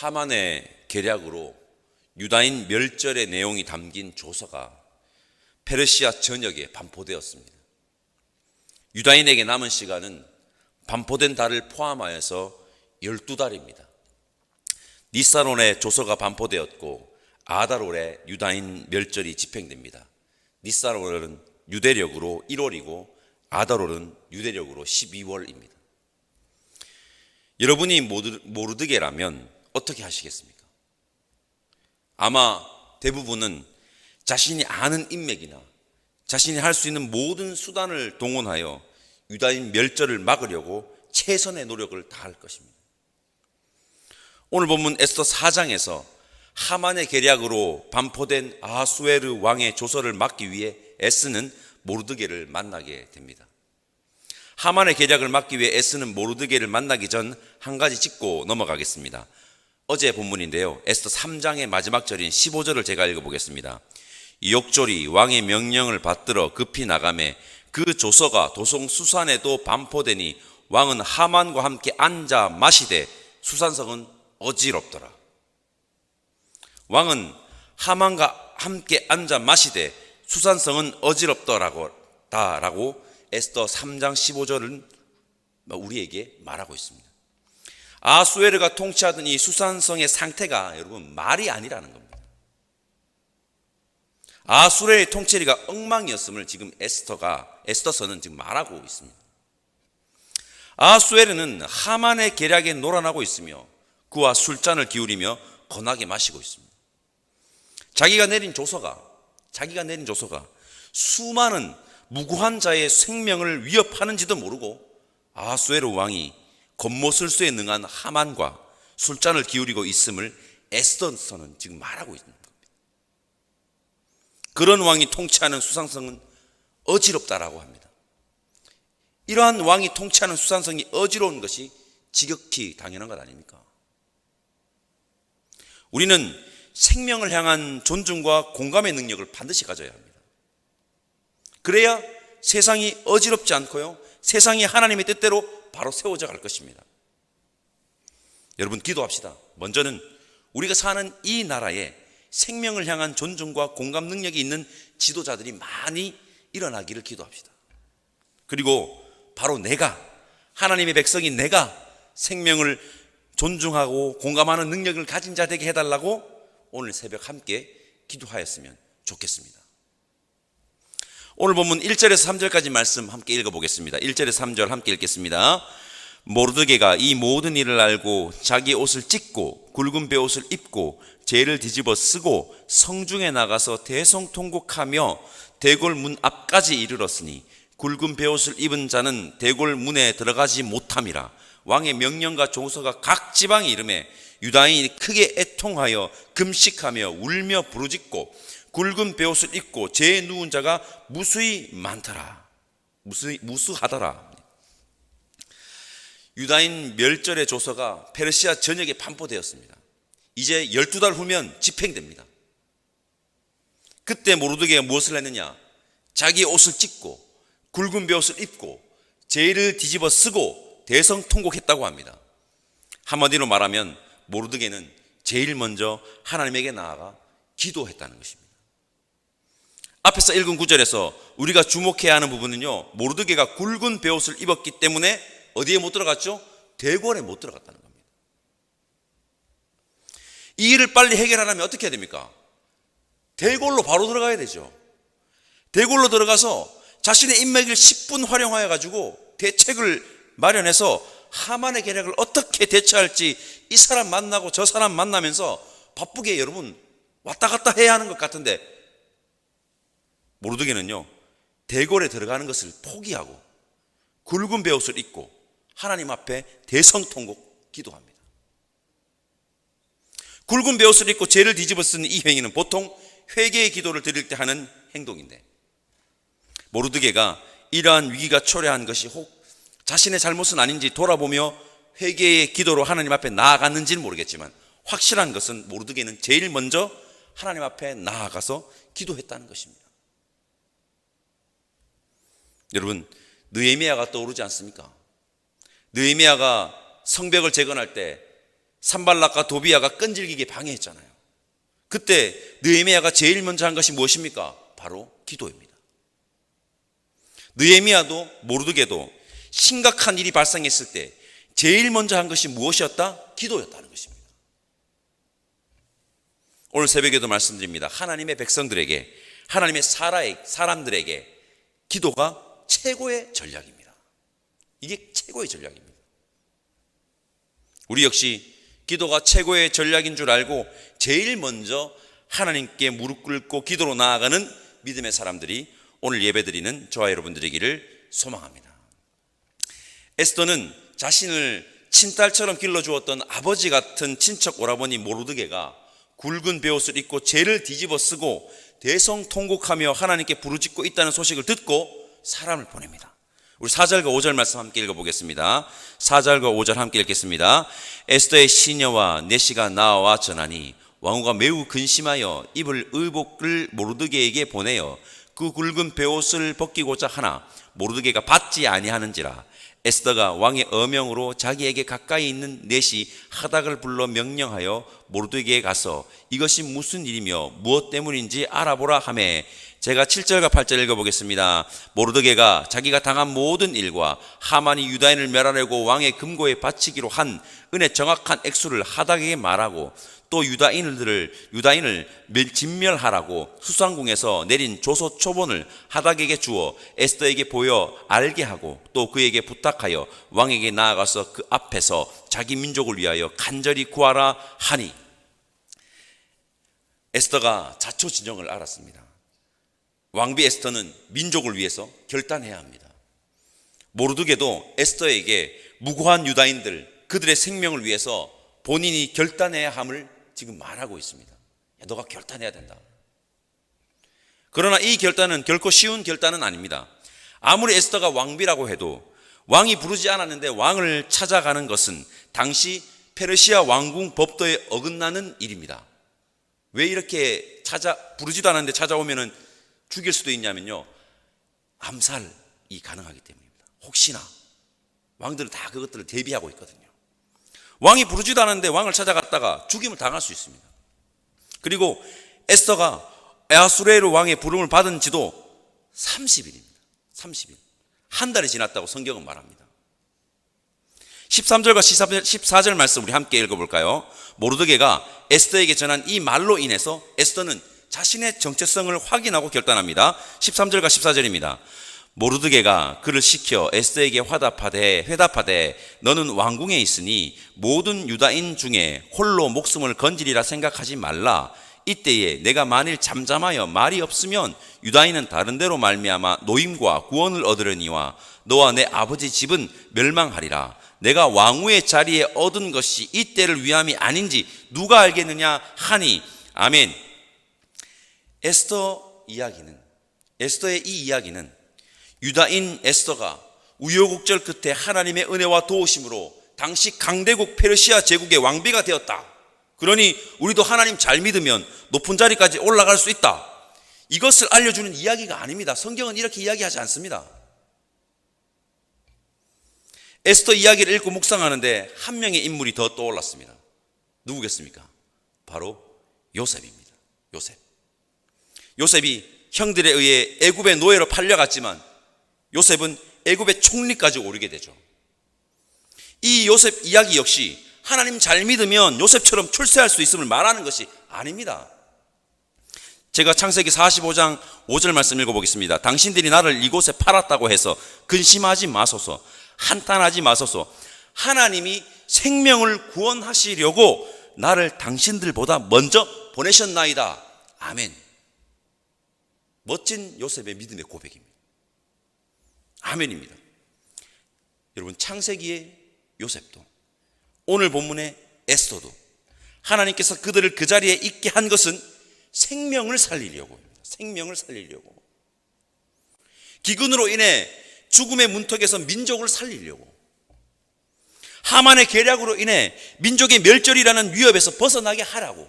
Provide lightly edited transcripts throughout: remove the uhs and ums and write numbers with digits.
하만의 계략으로 유다인 멸절의 내용이 담긴 조서가 페르시아 전역에 반포되었습니다. 유다인에게 남은 시간은 반포된 달을 포함하여서 12달입니다. 니산월에 조서가 반포되었고 아달월에 유다인 멸절이 집행됩니다. 니산월은 유대력으로 1월이고 아달월은 유대력으로 12월입니다. 여러분이 모르드게라면 어떻게 하시겠습니까? 아마 대부분은 자신이 아는 인맥이나 자신이 할 수 있는 모든 수단을 동원하여 유다인 멸절을 막으려고 최선의 노력을 다할 것입니다. 오늘 본문 에스더 4장에서 하만의 계략으로 반포된 아하수에르 왕의 조서를 막기 위해 에스는 모르드게를 만나게 됩니다. 하만의 계략을 막기 위해 에스는 모르드게를 만나기 전 한 가지 짚고 넘어가겠습니다. 어제 본문인데요, 에스더 3장의 마지막 절인 15절을 제가 읽어보겠습니다. 욕졸이 왕의 명령을 받들어 급히 나가매 그 조서가 도성 수산에도 반포되니 왕은 하만과 함께 앉아 마시되 수산성은 어지럽더라. 왕은 하만과 함께 앉아 마시되 수산성은 어지럽더라고 에스더 3장 15절은 우리에게 말하고 있습니다. 아하수에르가 통치하던 이 수산성의 상태가 여러분 말이 아니라는 겁니다. 아하수에르의 통치가 엉망이었음을 지금 에스더서는 지금 말하고 있습니다. 아하수에르는 하만의 계략에 놀아나고 있으며 그와 술잔을 기울이며 권하게 마시고 있습니다. 자기가 내린 조서가 수많은 무고한 자의 생명을 위협하는지도 모르고 아하수에르 왕이 겉모술수에 능한 하만과 술잔을 기울이고 있음을 에스더서는 지금 말하고 있는 겁니다. 그런 왕이 통치하는 수산성은 어지럽다라고 합니다. 이러한 왕이 통치하는 수산성이 어지러운 것이 지극히 당연한 것 아닙니까? 우리는 생명을 향한 존중과 공감의 능력을 반드시 가져야 합니다. 그래야 세상이 어지럽지 않고요, 세상이 하나님의 뜻대로 바로 세워져 갈 것입니다. 여러분 기도합시다. 먼저는 우리가 사는 이 나라에 생명을 향한 존중과 공감 능력이 있는 지도자들이 많이 일어나기를 기도합시다. 그리고 바로 하나님의 백성인 내가 생명을 존중하고 공감하는 능력을 가진 자 되게 해달라고 오늘 새벽 함께 기도하였으면 좋겠습니다. 오늘 본문 1절에서 3절까지 말씀 함께 읽어보겠습니다. 1절에서 3절 함께 읽겠습니다. 모르드게가 이 모든 일을 알고 자기 옷을 찢고 굵은 베옷을 입고 재를 뒤집어 쓰고 성중에 나가서 대성통곡하며 대궐 문 앞까지 이르렀으니 굵은 베옷을 입은 자는 대궐 문에 들어가지 못함이라. 왕의 명령과 조서가 각 지방에 이르매 유다인이 크게 애통하여 금식하며 울며 부르짖고 굵은 베옷을 입고 재에 누운 자가 무수히 많더라. 무수하더라. 유다인 멸절의 조서가 페르시아 전역에 반포되었습니다. 이제 12달 후면 집행됩니다. 그때 모르드게가 무엇을 했느냐? 자기 옷을 찢고 굵은 베옷을 입고 재를 뒤집어 쓰고 대성통곡했다고 합니다. 한마디로 말하면 모르드게는 제일 먼저 하나님에게 나아가 기도했다는 것입니다. 앞에서 읽은 9절에서 우리가 주목해야 하는 부분은요, 모르드게가 굵은 베옷을 입었기 때문에 어디에 못 들어갔죠? 대궐에 못 들어갔다는 겁니다. 이 일을 빨리 해결하려면 어떻게 해야 됩니까? 대궐로 바로 들어가야 되죠. 대궐로 들어가서 자신의 인맥을 10분 활용하여 가지고 대책을 마련해서 하만의 계략을 어떻게 대처할지 이 사람 만나고 저 사람 만나면서 바쁘게 여러분 왔다 갔다 해야 하는 것 같은데, 모르드게는요 대궐에 들어가는 것을 포기하고 굵은 베옷을 입고 하나님 앞에 대성통곡 기도합니다. 굵은 베옷을 입고 죄를 뒤집어 쓰는 이 행위는 보통 회개의 기도를 드릴 때 하는 행동인데, 모르드게가 이러한 위기가 초래한 것이 혹 자신의 잘못은 아닌지 돌아보며 회개의 기도로 하나님 앞에 나아갔는지는 모르겠지만 확실한 것은 모르드게는 제일 먼저 하나님 앞에 나아가서 기도했다는 것입니다. 여러분, 느헤미야가 떠오르지 않습니까? 느헤미야가 성벽을 재건할 때 산발락과 도비아가 끈질기게 방해했잖아요. 그때 느헤미야가 제일 먼저 한 것이 무엇입니까? 바로 기도입니다. 느헤미야도 모르드게도 심각한 일이 발생했을 때 제일 먼저 한 것이 무엇이었다? 기도였다는 것입니다. 오늘 새벽에도 말씀드립니다. 하나님의 백성들에게, 하나님의 사람들에게 기도가 최고의 전략입니다. 이게 최고의 전략입니다. 우리 역시 기도가 최고의 전략인 줄 알고 제일 먼저 하나님께 무릎 꿇고 기도로 나아가는 믿음의 사람들이 오늘 예배드리는 저와 여러분 되기를 소망합니다. 에스더는 자신을 친딸처럼 길러주었던 아버지 같은 친척 오라버니 모르드게가 굵은 베옷을 입고 죄를 뒤집어 쓰고 대성통곡하며 하나님께 부르짖고 있다는 소식을 듣고 사람을 보냅니다. 우리 4절과 5절 말씀 함께 읽어보겠습니다. 4절과 5절 함께 읽겠습니다. 에스더의 시녀와 내시가 나와 전하니 왕후가 매우 근심하여 입을 의복을 모르드게에게 보내어 그 굵은 베옷을 벗기고자 하나 모르드게가 받지 아니하는지라. 에스더가 왕의 어명으로 자기에게 가까이 있는 넷이 하닥을 불러 명령하여 모르드게에 가서 이것이 무슨 일이며 무엇 때문인지 알아보라 하매, 제가 7절과 8절 읽어보겠습니다. 모르드게가 자기가 당한 모든 일과 하만이 유다인을 멸하려고 왕의 금고에 바치기로 한 은의 정확한 액수를 하닥에게 말하고 또 유다인을 진멸하라고 수상궁에서 내린 조서 초본을 하닥에게 주어 에스더에게 보여 알게 하고 또 그에게 부탁하여 왕에게 나아가서 그 앞에서 자기 민족을 위하여 간절히 구하라 하니. 에스더가 자초지종을 알았습니다. 왕비 에스더는 민족을 위해서 결단해야 합니다. 모르드게도 에스더에게 무고한 유다인들, 그들의 생명을 위해서 본인이 결단해야 함을 지금 말하고 있습니다. 야, 너가 결단해야 된다. 그러나 이 결단은 결코 쉬운 결단은 아닙니다. 아무리 에스더가 왕비라고 해도 왕이 부르지 않았는데 왕을 찾아가는 것은 당시 페르시아 왕궁 법도에 어긋나는 일입니다. 왜 이렇게 부르지도 않았는데 찾아오면은 죽일 수도 있냐면요, 암살이 가능하기 때문입니다. 혹시나 왕들은 다 그것들을 대비하고 있거든요. 왕이 부르지도 않았는데 왕을 찾아갔다가 죽임을 당할 수 있습니다. 그리고 에스더가 아수에르 왕의 부름을 받은 지도 30일입니다. 30일. 한 달이 지났다고 성경은 말합니다. 13절과 14절 말씀 우리 함께 읽어볼까요? 모르드게가 에스더에게 전한 이 말로 인해서 에스더는 자신의 정체성을 확인하고 결단합니다. 13절과 14절입니다. 모르드게가 그를 시켜 에스더에게 회답하되 너는 왕궁에 있으니 모든 유다인 중에 홀로 목숨을 건지리라 생각하지 말라. 이때에 내가 만일 잠잠하여 말이 없으면 유다인은 다른 데로 말미암아 노임과 구원을 얻으려니와 너와 내 아버지 집은 멸망하리라. 내가 왕후의 자리에 얻은 것이 이때를 위함이 아닌지 누가 알겠느냐 하니. 아멘. 에스더의 이 이야기는 유다인 에스더가 우여곡절 끝에 하나님의 은혜와 도우심으로 당시 강대국 페르시아 제국의 왕비가 되었다. 그러니 우리도 하나님 잘 믿으면 높은 자리까지 올라갈 수 있다. 이것을 알려주는 이야기가 아닙니다. 성경은 이렇게 이야기하지 않습니다. 에스더 이야기를 읽고 묵상하는데 한 명의 인물이 더 떠올랐습니다. 누구겠습니까? 바로 요셉입니다. 요셉이 형들에 의해 애굽의 노예로 팔려갔지만 요셉은 애굽의 총리까지 오르게 되죠. 이 요셉 이야기 역시 하나님 잘 믿으면 요셉처럼 출세할 수 있음을 말하는 것이 아닙니다. 제가 창세기 45장 5절 말씀 읽어보겠습니다. 당신들이 나를 이곳에 팔았다고 해서 근심하지 마소서, 한탄하지 마소서. 하나님이 생명을 구원하시려고 나를 당신들보다 먼저 보내셨나이다. 아멘. 멋진 요셉의 믿음의 고백입니다. 아멘입니다. 여러분, 창세기의 요셉도 오늘 본문의 에스더도 하나님께서 그들을 그 자리에 있게 한 것은 생명을 살리려고입니다. 생명을 살리려고. 기근으로 인해 죽음의 문턱에서 민족을 살리려고. 하만의 계략으로 인해 민족의 멸절이라는 위협에서 벗어나게 하라고.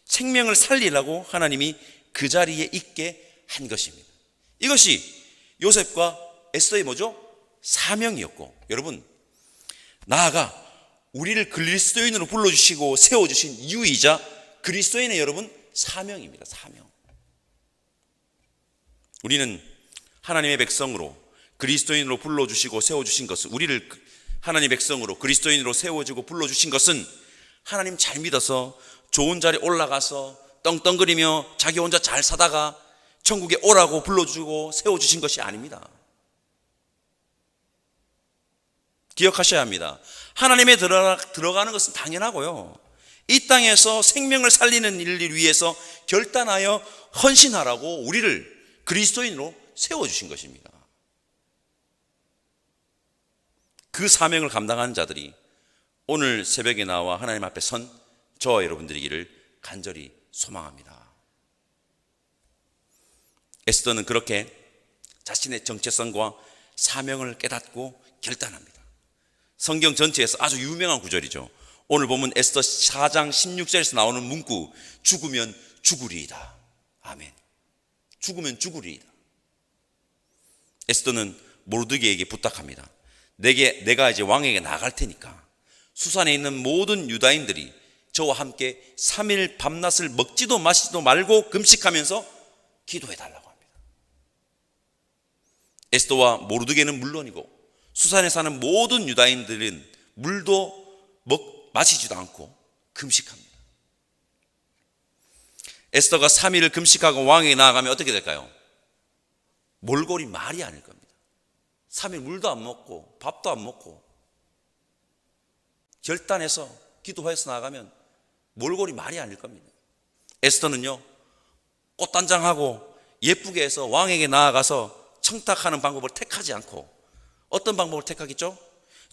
생명을 살리려고 하나님이 그 자리에 있게 한 것입니다. 이것이 요셉과 에스더의 뭐죠? 사명이었고, 여러분, 나아가 우리를 그리스도인으로 불러주시고 세워주신 이유이자 그리스도인의 여러분 사명입니다. 사명. 우리는 하나님의 백성으로 그리스도인으로 불러주시고 세워주신 것은, 우리를 하나님의 백성으로 그리스도인으로 세워주고 불러주신 것은 하나님 잘 믿어서 좋은 자리에 올라가서 떵떵거리며 자기 혼자 잘 사다가 천국에 오라고 불러주고 세워주신 것이 아닙니다. 기억하셔야 합니다. 하나님에 들어가는 것은 당연하고요, 이 땅에서 생명을 살리는 일을 위해서 결단하여 헌신하라고 우리를 그리스도인으로 세워주신 것입니다. 그 사명을 감당하는 자들이 오늘 새벽에 나와 하나님 앞에 선 저와 여러분들이기를 간절히 소망합니다. 에스더는 그렇게 자신의 정체성과 사명을 깨닫고 결단합니다. 성경 전체에서 아주 유명한 구절이죠. 오늘 보면 에스더 4장 16절에서 나오는 문구, 죽으면 죽으리이다. 아멘. 죽으면 죽으리이다. 에스더는 모르드게에게 부탁합니다. 내가 이제 왕에게 나갈 테니까 수산에 있는 모든 유다인들이 저와 함께 3일 밤낮을 먹지도 마시지도 말고 금식하면서 기도해 달라고 합니다. 에스더와 모르드게는 물론이고 수산에 사는 모든 유다인들은 물도 마시지도 않고 금식합니다. 에스더가 3일을 금식하고 왕에게 나아가면 어떻게 될까요? 몰골이 말이 아닐 겁니다. 3일 물도 안 먹고 밥도 안 먹고 결단해서 기도해서 나아가면 몰골이 말이 아닐 겁니다. 에스더는요, 꽃단장하고 예쁘게 해서 왕에게 나아가서 청탁하는 방법을 택하지 않고 어떤 방법을 택하겠죠?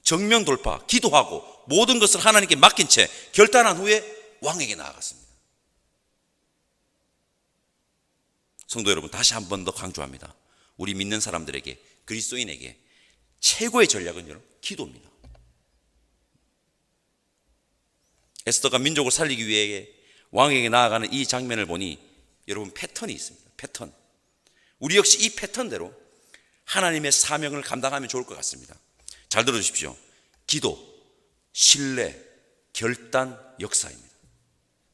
정면 돌파, 기도하고 모든 것을 하나님께 맡긴 채 결단한 후에 왕에게 나아갔습니다. 성도 여러분, 다시 한 번 더 강조합니다. 우리 믿는 사람들에게, 그리스도인에게 최고의 전략은 여러분 기도입니다. 에스더가 민족을 살리기 위해 왕에게 나아가는 이 장면을 보니 여러분 패턴이 있습니다. 패턴. 우리 역시 이 패턴대로 하나님의 사명을 감당하면 좋을 것 같습니다. 잘 들어주십시오. 기도, 신뢰, 결단, 역사입니다.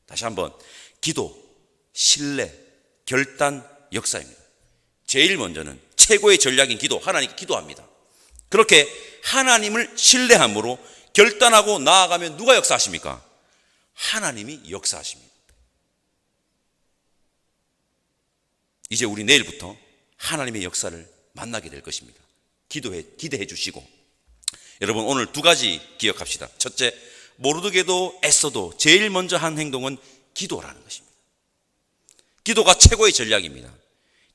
다시 한번, 기도, 신뢰, 결단, 역사입니다. 제일 먼저는 최고의 전략인 기도, 하나님께 기도합니다. 그렇게 하나님을 신뢰함으로 결단하고 나아가면 누가 역사하십니까? 하나님이 역사하십니다. 이제 우리 내일부터 하나님의 역사를 만나게 될 것입니다. 기대해 주시고, 여러분 오늘 두 가지 기억합시다. 첫째, 모르드게도 에스더도 제일 먼저 한 행동은 기도라는 것입니다. 기도가 최고의 전략입니다.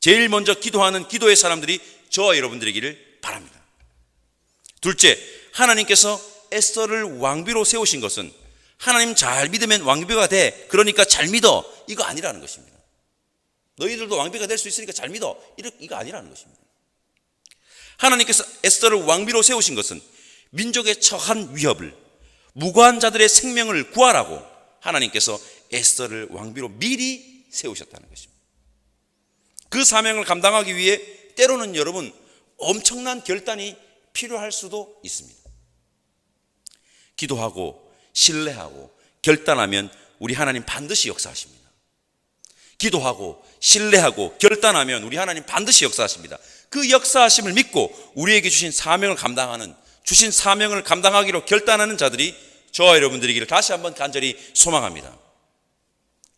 제일 먼저 기도하는 기도의 사람들이 저와 여러분들이기를 바랍니다. 둘째, 하나님께서 에스더를 왕비로 세우신 것은 하나님 잘 믿으면 왕비가 돼, 그러니까 잘 믿어, 이거 아니라는 것입니다. 너희들도 왕비가 될 수 있으니까 잘 믿어, 이거 아니라는 것입니다. 하나님께서 에스더를 왕비로 세우신 것은 민족의 처한 위협을, 무고한 자들의 생명을 구하라고 하나님께서 에스더를 왕비로 미리 세우셨다는 것입니다. 그 사명을 감당하기 위해 때로는 여러분 엄청난 결단이 필요할 수도 있습니다. 기도하고 신뢰하고 결단하면 우리 하나님 반드시 역사하십니다. 기도하고 신뢰하고 결단하면 우리 하나님 반드시 역사하십니다. 그 역사하심을 믿고 우리에게 주신 사명을 감당하기로 결단하는 자들이 저와 여러분들이기를 다시 한번 간절히 소망합니다.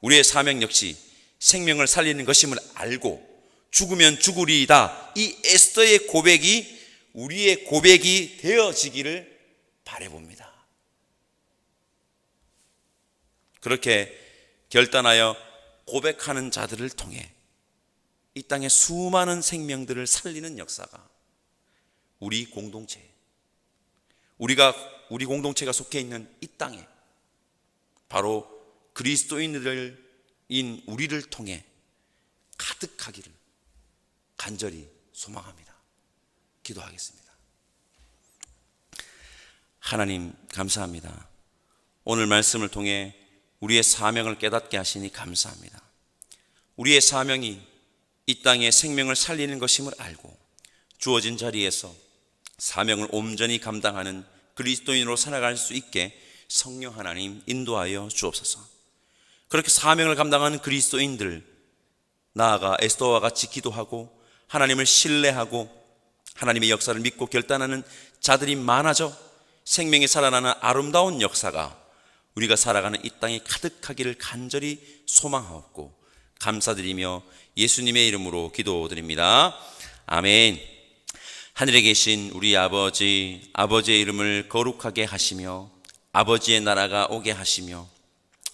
우리의 사명 역시 생명을 살리는 것임을 알고 죽으면 죽으리이다, 이 에스더의 고백이 우리의 고백이 되어지기를 바라봅니다. 그렇게 결단하여 고백하는 자들을 통해 이 땅의 수많은 생명들을 살리는 역사가 우리 공동체가 속해 있는 이 땅에 바로 그리스도인인 우리를 통해 가득하기를 간절히 소망합니다. 기도하겠습니다. 하나님 감사합니다. 오늘 말씀을 통해 우리의 사명을 깨닫게 하시니 감사합니다. 우리의 사명이 이 땅에 생명을 살리는 것임을 알고 주어진 자리에서 사명을 온전히 감당하는 그리스도인으로 살아갈 수 있게 성령 하나님 인도하여 주옵소서. 그렇게 사명을 감당하는 그리스도인들, 나아가 에스더와 같이 기도하고 하나님을 신뢰하고 하나님의 역사를 믿고 결단하는 자들이 많아져 생명이 살아나는 아름다운 역사가 우리가 살아가는 이 땅에 가득하기를 간절히 소망하옵고 감사드리며 예수님의 이름으로 기도드립니다. 아멘. 하늘에 계신 우리 아버지, 아버지의 이름을 거룩하게 하시며 아버지의 나라가 오게 하시며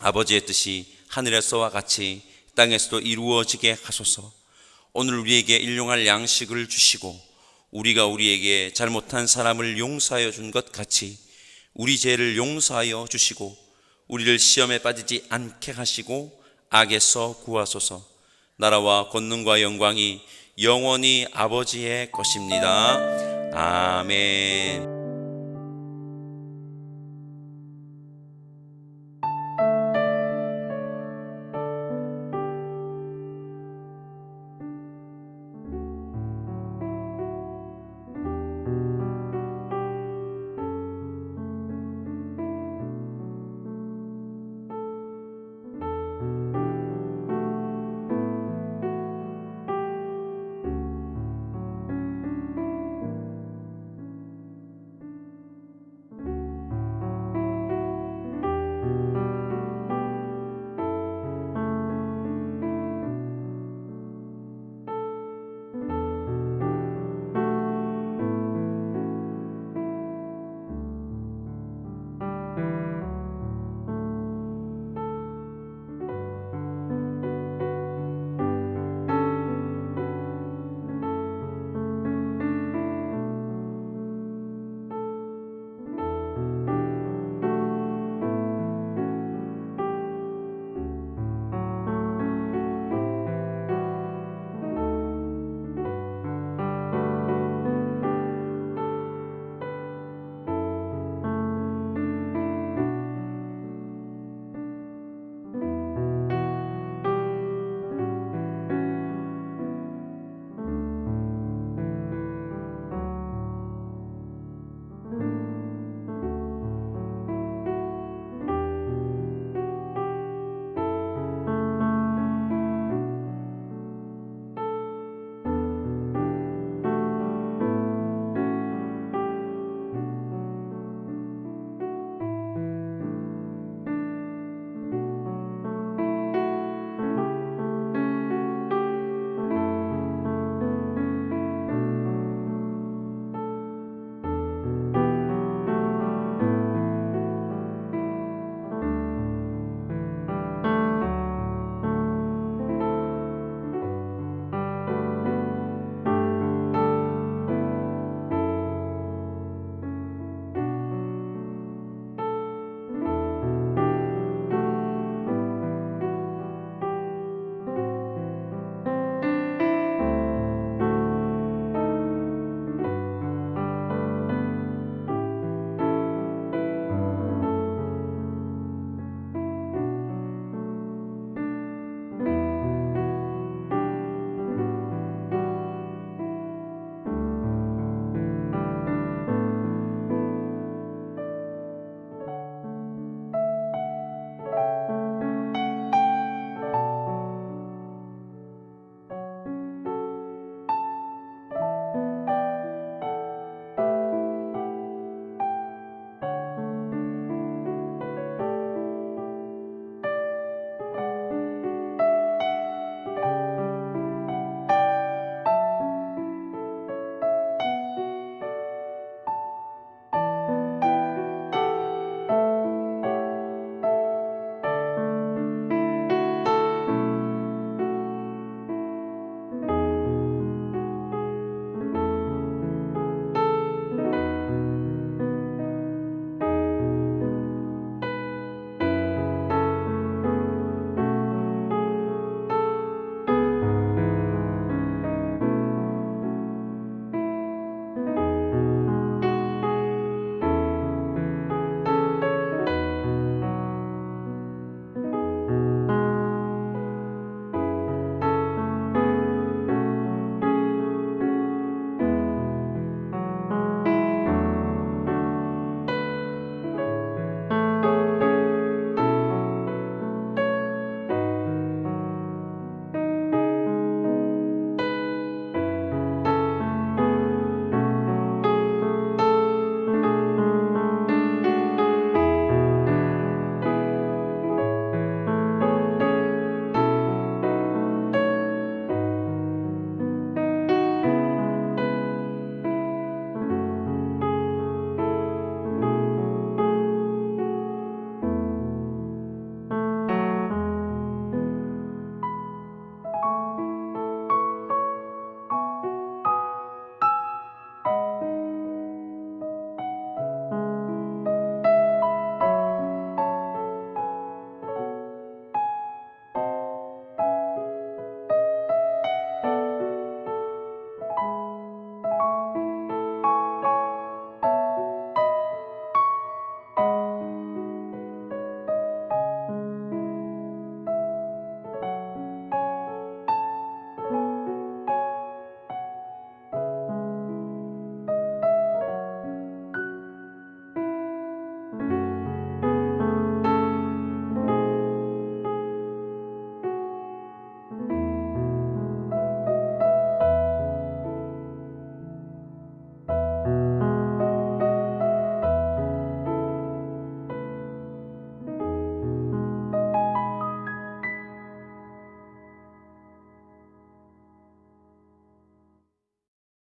아버지의 뜻이 하늘에서와 같이 땅에서도 이루어지게 하소서. 오늘 우리에게 일용할 양식을 주시고 우리가 우리에게 잘못한 사람을 용서하여 준 것 같이 우리 죄를 용서하여 주시고 우리를 시험에 빠지지 않게 하시고 악에서 구하소서. 나라와 권능과 영광이 영원히 아버지의 것입니다. 아멘.